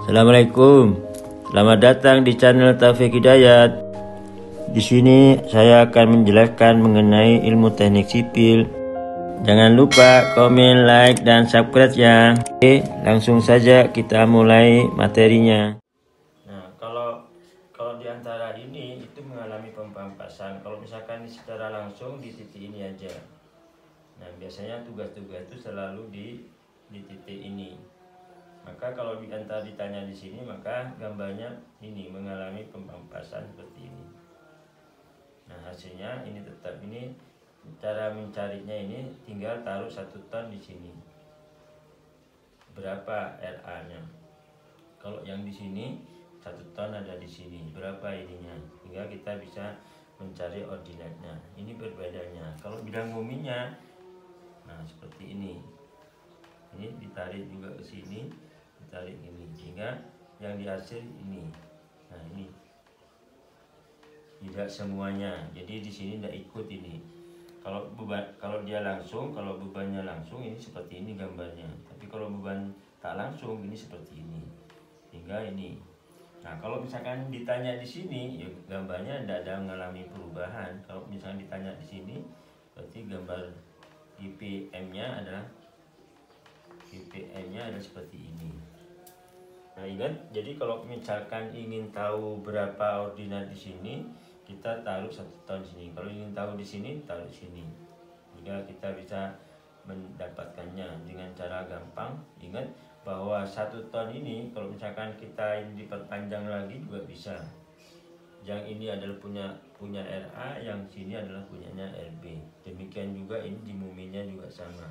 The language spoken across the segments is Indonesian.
Assalamualaikum. Selamat datang di channel Taufik Hidayat. Di sini saya akan menjelaskan mengenai ilmu teknik sipil. Jangan lupa komen, like, dan subscribe ya. Oke, langsung saja kita mulai materinya. Nah, kalau di antara ini itu mengalami pempampasan. Kalau misalkan secara langsung di titik ini aja. Nah, biasanya tugas-tugas itu selalu di titik ini. Maka kalau ditanya di sini, maka gambarnya ini mengalami pempampasan seperti ini. Nah, hasilnya ini tetap ini. Cara mencarinya ini tinggal taruh 1 ton di sini. Berapa RA-nya? Kalau yang di sini 1 ton ada di sini. Berapa ininya? Hingga kita bisa mencari ordinatnya. Ini berbedanya. Kalau bidang buminya, nah seperti ini. Ini ditarik juga ke sini. Tarik ini sehingga yang dihasil ini. Nah, ini tidak semuanya, jadi di sini tidak ikut ini. Kalau dia langsung, kalau bebannya langsung ini seperti ini gambarnya, tapi kalau beban tak langsung ini seperti ini, hingga ini. Nah, kalau misalkan ditanya di sini, ya gambarnya tidak ada mengalami perubahan. Kalau misalkan ditanya di sini, berarti gambar GPM-nya adalah seperti ini. Nah, ingat, jadi kalau misalkan ingin tahu berapa ordinat di sini, kita taruh 1 ton di sini. Kalau ingin tahu di sini, taruh di sini. Sehingga kita bisa mendapatkannya dengan cara gampang. Ingat bahwa 1 ton ini, kalau misalkan kita ini diperpanjang lagi juga bisa. Yang ini adalah punya RA, yang sini adalah punyanya RB. Demikian juga ini di muminya juga sama.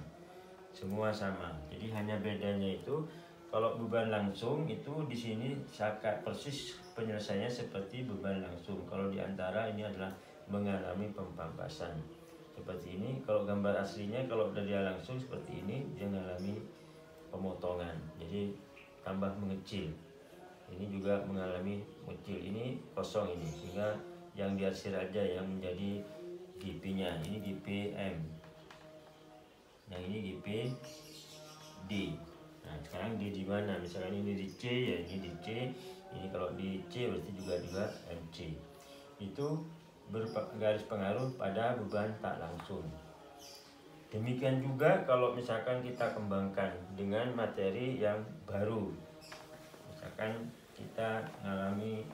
Semua sama. Jadi hanya bedanya itu, kalau beban langsung itu di sini sangat persis penyelesaiannya seperti beban langsung. Kalau di antara ini adalah mengalami pempampasan seperti ini. Kalau gambar aslinya, kalau dia langsung seperti ini, dia mengalami pemotongan. Jadi tambah mengecil. Ini juga mengalami mengecil. Ini kosong ini, sehingga yang dihasil aja yang menjadi GP-nya. Ini GPM. Yang ini GPD. Nah, sekarang di mana? Misalkan ini di C, ya ini di C. Ini kalau di C berarti juga MC. Itu bergaris pengaruh pada beban tak langsung. Demikian juga kalau misalkan kita kembangkan dengan materi yang baru. Misalkan kita mengalami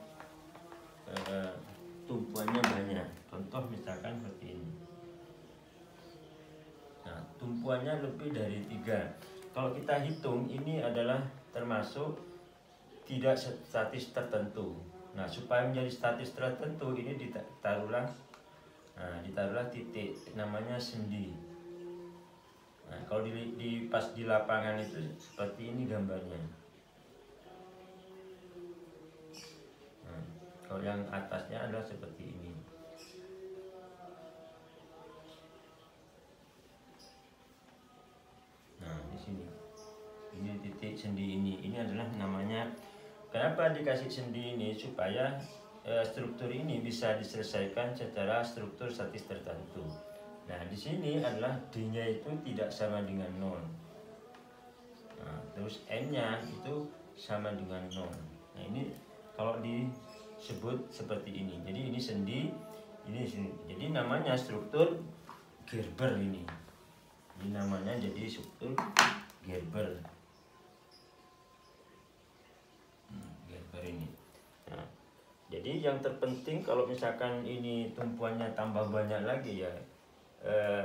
tumpuannya banyak. Contoh misalkan seperti ini. Nah, tumpuannya lebih dari 3. Kalau kita hitung, ini adalah termasuk tidak statis tertentu. Nah, supaya menjadi statis tertentu, ini ditaruhlah titik, namanya sendi. Nah, kalau pas di lapangan itu seperti ini gambarnya. Nah, kalau yang atasnya adalah seperti ini. Ini titik sendi ini adalah namanya. Kenapa dikasih sendi ini? Supaya struktur ini bisa diselesaikan secara struktur statis tertentu. Nah, di sini adalah D-nya itu tidak sama dengan 0. Nah, terus N-nya itu sama dengan 0. Nah, ini kalau disebut seperti ini. Jadi ini sendi, ini sendi. Jadi namanya struktur Gerber ini. Ini namanya jadi struktur Gerber. Ini. Nah, jadi yang terpenting kalau misalkan ini tumpuannya tambah banyak lagi ya,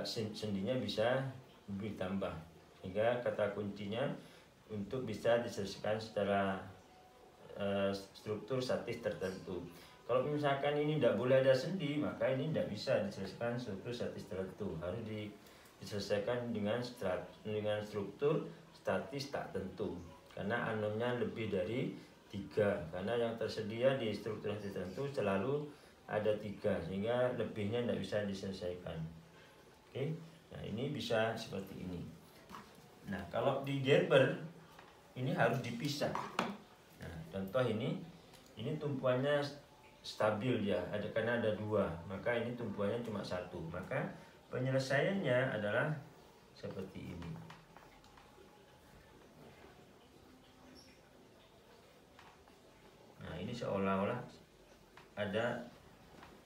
sendinya bisa lebih tambah, sehingga kata kuncinya untuk bisa diselesaikan secara struktur statis tertentu. Kalau misalkan ini tidak boleh ada sendi, maka ini tidak bisa diselesaikan struktur statis tertentu. Harus diselesaikan dengan struktur statis tak tentu, karena anomnya lebih dari 3, karena yang tersedia di struktur tertentu selalu ada 3, sehingga lebihnya tidak bisa diselesaikan. Oke, nah ini bisa seperti ini. Nah, kalau di Gerber ini harus dipisah. Nah, contoh ini tumpuannya stabil ya, karena ada 2, maka ini tumpuannya cuma 1, maka penyelesaiannya adalah seperti ini. ini seolah-olah ada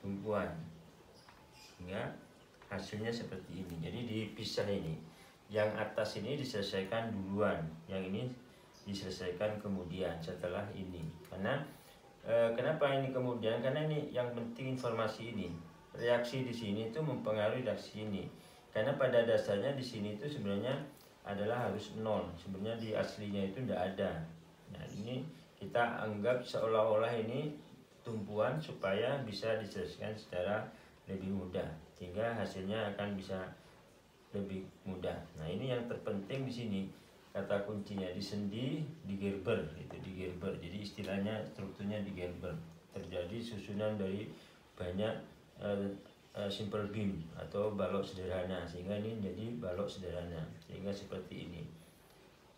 tumpuan, sehingga hasilnya seperti ini. Jadi dipisah ini, yang atas ini diselesaikan duluan, yang ini diselesaikan kemudian setelah ini. Karena kenapa ini kemudian? Karena ini yang penting informasi ini. Reaksi di sini itu mempengaruhi reaksi ini. Karena pada dasarnya di sini itu sebenarnya adalah harus nol. Sebenarnya di aslinya itu tidak ada. Nah, ini kita anggap seolah-olah ini tumpuan supaya bisa diselesaikan secara lebih mudah, sehingga hasilnya akan bisa lebih mudah. Nah, ini yang terpenting di sini. Kata kuncinya di sendi, di gerber, itu di gerber. Jadi istilahnya strukturnya di gerber. Terjadi susunan dari banyak simple beam atau balok sederhana, sehingga ini menjadi balok sederhana, sehingga seperti ini.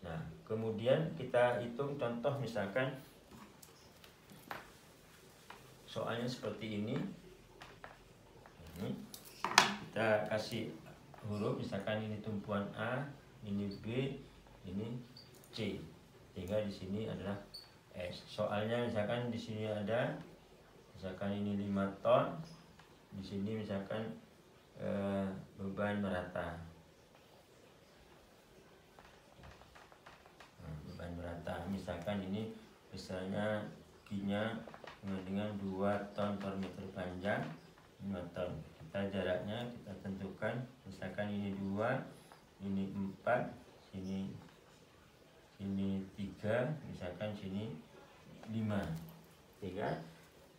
Nah, kemudian kita hitung contoh, misalkan soalnya seperti ini. Kita kasih huruf, misalkan ini tumpuan A, ini B, ini C, sehingga di sini adalah S. Soalnya misalkan di sini ada, misalkan ini 5 ton, di sini misalkan beban merata. Nah, beban merata, misalkan ini misalnya Q-nya dengan 2 ton per meter panjang, 5 ton. Kita jaraknya kita tentukan, misalkan ini 2, ini 4, sini 3, misalkan sini 5. Sehingga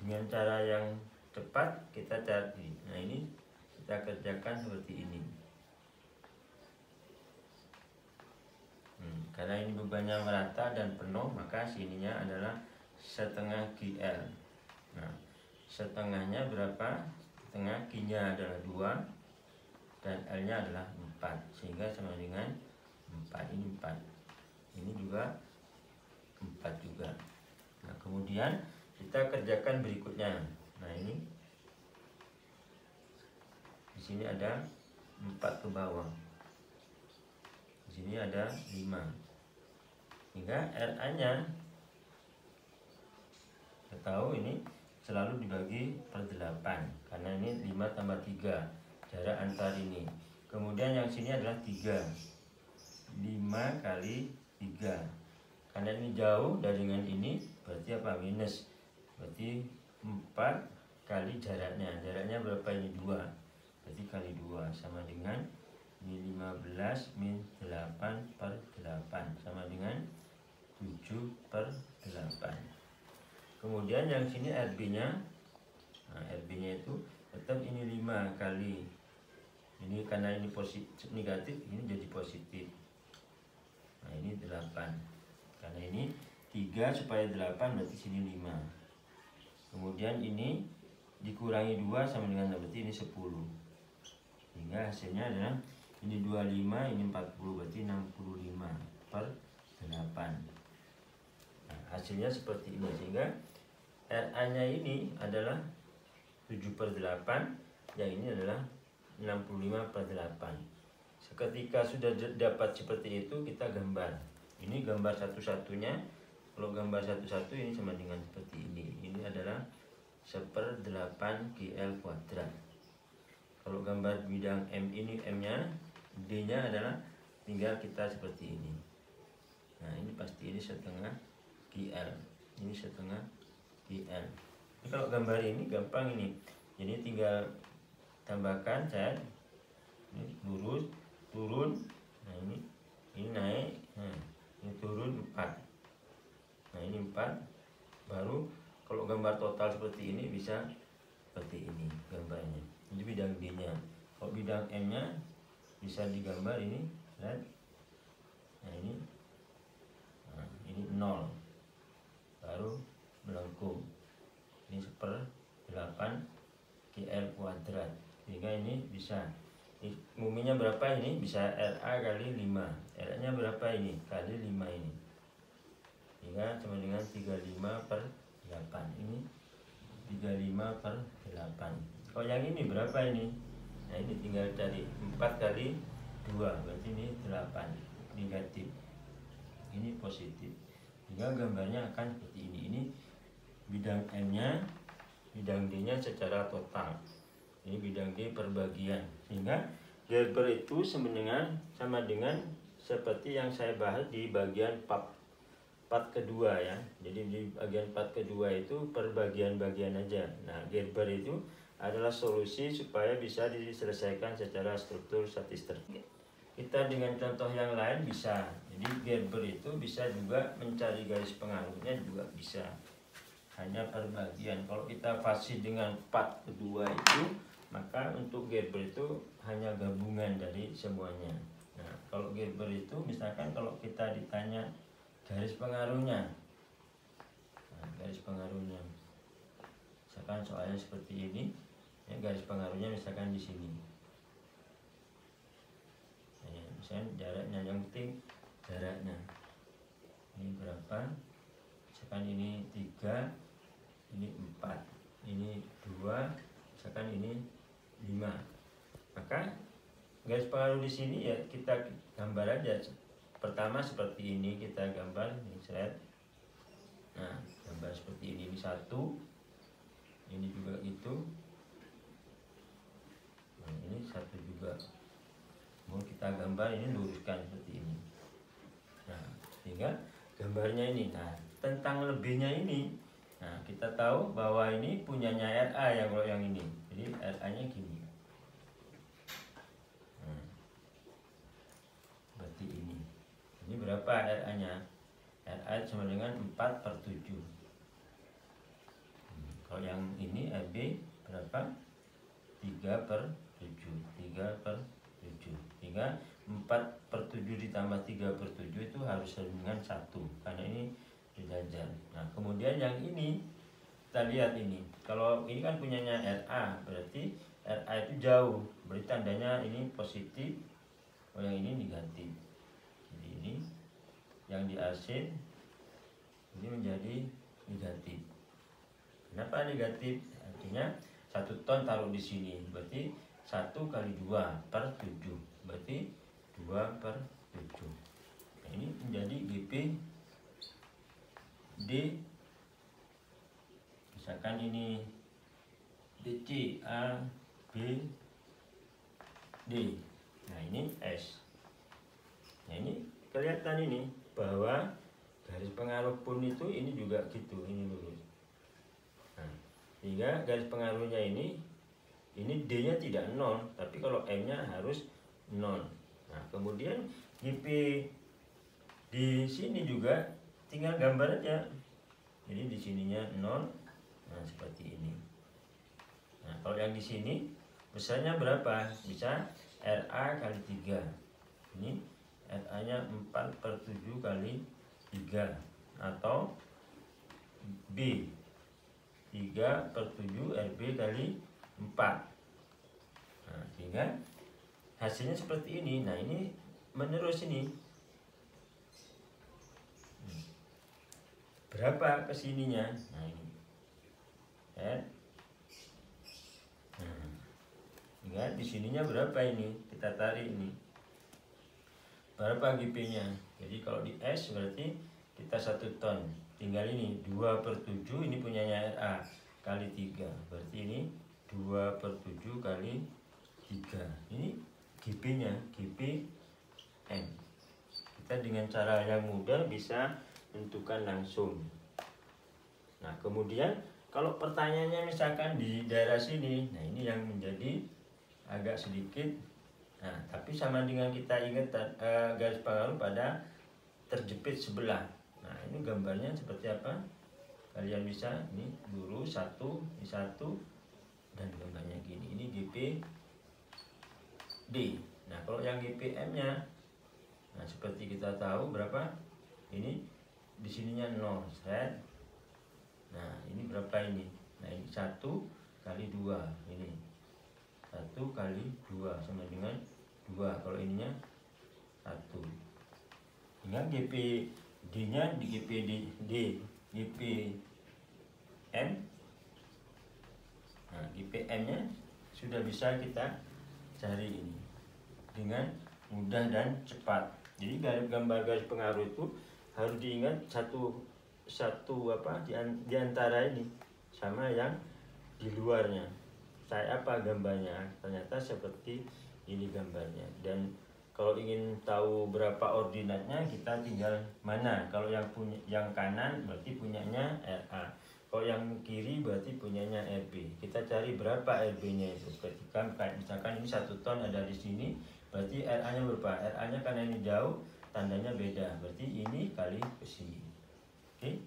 dengan cara yang cepat kita cari. Nah, ini kita kerjakan seperti ini. Karena ini bebannya merata dan penuh, maka sininya adalah setengah GL. Nah, setengahnya berapa? Setengah, Q-nya adalah 2 dan L-nya adalah 4, sehingga sama dengan 4. Ini 4, ini juga 4 juga. Nah, kemudian kita kerjakan berikutnya. Nah, ini di sini ada 4 ke bawah, di sini ada 5, hingga RA-nya kita tahu ini selalu dibagi per 8, karena ini 5 tambah 3 jarak antar ini. Kemudian yang sini adalah 3, 5 kali 3, karena ini jauh dari dengan ini, berarti apa? Minus, berarti 4 kali jaraknya. Jaraknya berapa ini? 2, berarti kali 2 sama dengan ini 15 min 8 per 8 sama dengan 7 per 8. Kemudian yang sini RB-nya, nah, RB-nya itu tetap ini 5 kali ini, karena ini positif negatif, ini jadi positif. Nah, ini 8, karena ini 3 supaya 8, berarti sini 5. Kemudian ini dikurangi 2 sama dengan, berarti ini 10. Sehingga hasilnya adalah ini 25, ini 40, berarti 65 per 8. Nah, hasilnya seperti ini, sehingga RA-nya ini adalah 7 per 8, yang ini adalah 65 per 8. Seketika sudah dapat seperti itu, kita gambar. Ini gambar satu-satunya. Kalau gambar satu-satu ini sama dengan seperti ini. Ini adalah 1/8 GL kuadrat. Kalau gambar bidang M ini, M-nya, D-nya adalah tinggal kita seperti ini. Nah, ini pasti ini setengah GL, ini setengah GL. Ini kalau gambar ini gampang ini. Jadi tinggal tambahkan cat, ini lurus, turun. Nah, ini naik. Nah, ini turun 4. Nah, ini 4. Baru kalau gambar total seperti ini bisa seperti ini gambarnya. Ini bidang D-nya. Kalau bidang M-nya bisa digambar ini, lihat. Nah, ini 0. Baru melengkung. Ini 1/8 GL kuadrat. Sehingga ini bisa. Muminya berapa ini? Bisa RA kali 5. RA-nya berapa ini? Kali 5 ini. Sehingga sama dengan 35/8. Ini 35/8. Oh, yang ini berapa ini? Nah, ini tinggal cari 4 kali 2, berarti ini 8. Negatif, ini positif. Sehingga gambarnya akan seperti ini. Ini bidang M-nya, bidang D-nya secara total. Ini bidang D per bagian. Sehingga Gerber itu sama dengan seperti yang saya bahas di bagian part kedua ya. Jadi di bagian part kedua itu per bagian-bagian aja. Nah, Gerber itu adalah solusi supaya bisa diselesaikan secara struktur statistik. Kita dengan contoh yang lain bisa. Jadi Gerber itu bisa juga mencari garis pengaruhnya juga bisa. Hanya per bagian. Kalau kita fasih dengan part kedua itu, maka untuk Gerber itu hanya gabungan dari semuanya. Nah, kalau Gerber itu misalkan kalau kita ditanya garis pengaruhnya, nah, garis pengaruhnya, misalkan soalnya seperti ini, ya, garis pengaruhnya misalkan di sini. Nah, misalkan jaraknya, yang penting jaraknya. Ini berapa? Misalkan ini 3, ini 4, ini 2, misalkan ini 5. Maka garis pengaruh di sini ya kita gambar aja. Pertama seperti ini kita gambar, ini slide. Nah, gambar seperti ini 1, ini juga gitu. Nah, ini 1 juga. Mau kita gambar ini luruskan seperti ini. Nah, sehingga gambarnya ini. Nah, tentang lebihnya ini, nah kita tahu bahwa ini punyanya RA ya kalau yang ini. Jadi RA-nya gini. Nah, berarti ini. Ini berapa RA-nya? RA sama dengan 4/7. Kalau yang ini RB berapa? 3/7. 3/7. Sehingga 4/7 ditambah 3/7 itu harus sama dengan 1. Karena ini sejajar. Nah, kemudian yang ini kita lihat ini. Kalau ini kan punyanya RA, berarti RA itu jauh. Berarti tandanya ini positif. Oh, yang ini negatif. Jadi ini yang di AC ini menjadi negatif. Kenapa negatif? Artinya 1 ton taruh di sini. Berarti 1 kali 2/7. Berarti 2/7. Nah, ini menjadi GP D. Misalkan ini DC A B D. Nah, ini S. Nah, ini kelihatan ini bahwa garis pengaruh pun itu ini juga gitu, ini lurus. Nah, sehingga garis pengaruhnya ini D-nya tidak 0, tapi kalau M-nya harus 0. Nah, kemudian GP di sini juga tinggal gambar aja. Jadi di sininya 0. Nah, seperti ini. Nah, kalau yang di sini besarnya berapa? Bisa RA kali 3. Ini RA-nya 4/7 kali 3. Atau B 3/7 RB kali 4. Nah, sehingga hasilnya seperti ini. Nah, ini menerus ini. Berapa kesininya? Nah, ini. Ya. Nah, ingat di sininya berapa ini? Kita tarik ini. Berapa GP-nya? Jadi kalau di S berarti kita 1 ton. Tinggal ini 2/7, ini punyanya RA kali 3. Berarti ini 2/7 kali 3. Ini GP-nya, GP M. Kita dengan cara yang mudah bisa tentukan langsung. Nah, kemudian kalau pertanyaannya misalkan di daerah sini, nah ini yang menjadi agak sedikit. Nah, tapi sama dengan kita ingat garis pengaruh pada terjepit sebelah. Nah, ini gambarnya seperti apa? Kalian bisa ini lurus 1, ini 1, dan gambarnya gini. Ini GP D. Nah, kalau yang GPM-nya, nah seperti kita tahu berapa? Ini di sininya 0, set. Nah, ini berapa ini? Nah, ini 1 kali 2. Ini 1 kali 2 sama dengan 2. Kalau ininya 1. Dengan GPD-nya di GPM. Nah, GPM-nya sudah bisa kita cari ini dengan mudah dan cepat. Jadi gambar garis pengaruh itu harus diingat di antara ini sama yang di luarnya. Saya apa gambarnya? Ternyata seperti ini gambarnya. Dan kalau ingin tahu berapa ordinatnya, kita tinggal mana. Kalau yang kanan berarti punyanya RA. Kalau yang kiri berarti punyanya RB. Kita cari berapa RB-nya itu. Ketika misalkan ini 1 ton ada di sini, berarti RA-nya berapa? RA-nya karena ini jauh, tandanya beda. Berarti ini kali ke sini. Oke.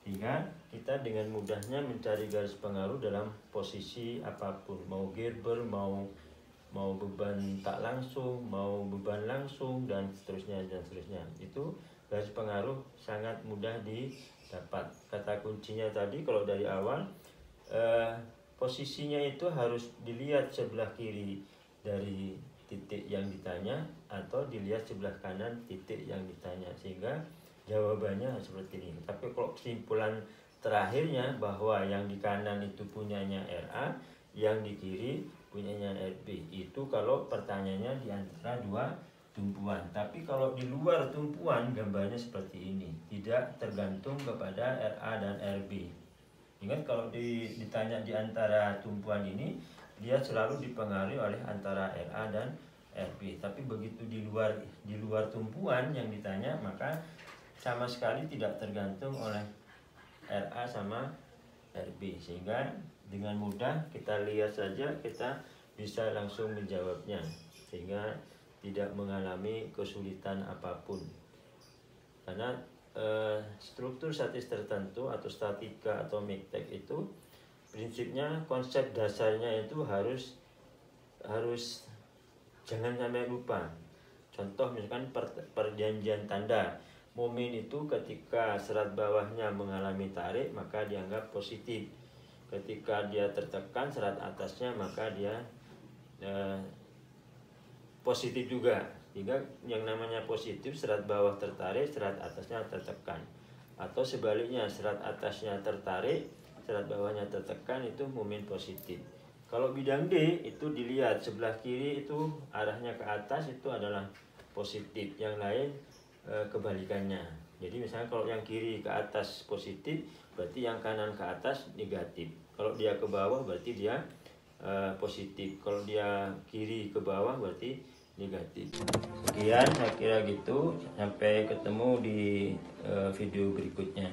Sehingga kita dengan mudahnya mencari garis pengaruh dalam posisi apapun. Mau Gerber, mau beban tak langsung, mau beban langsung, dan seterusnya. Itu garis pengaruh sangat mudah didapat. Kata kuncinya tadi kalau dari awal, posisinya itu harus dilihat sebelah kiri dari titik yang ditanya atau dilihat sebelah kanan titik yang ditanya, sehingga jawabannya seperti ini. Tapi kalau kesimpulan terakhirnya bahwa yang di kanan itu punyanya RA, yang di kiri punyanya RB, itu kalau pertanyaannya di antara 2 tumpuan. Tapi kalau di luar tumpuan, gambarnya seperti ini, tidak tergantung kepada RA dan RB. Ingat, kalau ditanya di antara tumpuan ini, dia selalu dipengaruhi oleh antara RA dan RB. Tapi begitu di luar tumpuan yang ditanya, maka sama sekali tidak tergantung oleh RA sama RB, sehingga dengan mudah kita lihat saja kita bisa langsung menjawabnya, sehingga tidak mengalami kesulitan apapun. Karena struktur statis tertentu atau statika atau MIKTEK itu prinsipnya, konsep dasarnya itu harus jangan sampai lupa. Contoh misalkan perjanjian tanda. Momen itu ketika serat bawahnya mengalami tarik, maka dianggap positif. Ketika dia tertekan serat atasnya, maka dia positif juga. Sehingga yang namanya positif, serat bawah tertarik, serat atasnya tertekan. Atau sebaliknya, serat atasnya tertarik, serat bawahnya tertekan, itu momen positif. Kalau bidang D itu dilihat sebelah kiri itu arahnya ke atas, itu adalah positif. Yang lain kebalikannya. Jadi misalnya kalau yang kiri ke atas positif, berarti yang kanan ke atas negatif. Kalau dia ke bawah berarti dia positif. Kalau dia kiri ke bawah berarti negatif. Sekian, saya kira gitu. Sampai ketemu di video berikutnya.